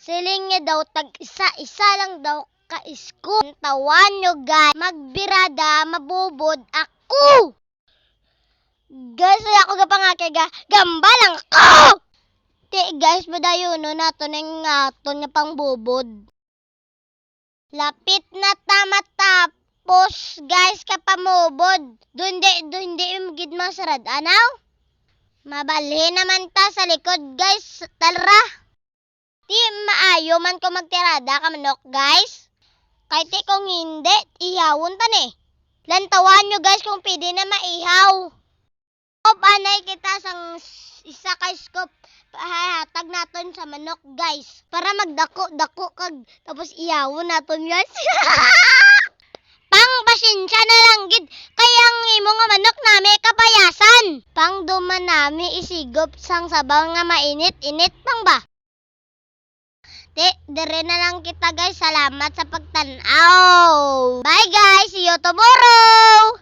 Siling niya daw tag isa-isa lang daw ka-scoop. Tawan nyo guys, magbirada, mabubod ako. Guys, ay ako gapangakay gamba lang ako. Guys, badayon no nato nang aton nga pangbubod. Lapit na matapos guys kapamubod. Dundi gid masarad anaw. Mabalhin naman ta sa likod guys. Tara. Di maayo man ko magtirada ka manok guys. Kahit kung hindi, ihawon ta ni. Lantawan nyo guys kung pwede na maihaw. Anay kita sang isa ka scoop hatag naton sa manok guys para magdako-dako kag tapos iyawon naton guys. Pang pasensya na lang gid kaya ang imo nga manok nami kapayasan. Pang duman nami isigop sang sabaw nga mainit-init pang ba. Dire na lang kita guys. Salamat sa pagtan-aw. Bye guys, see you tomorrow.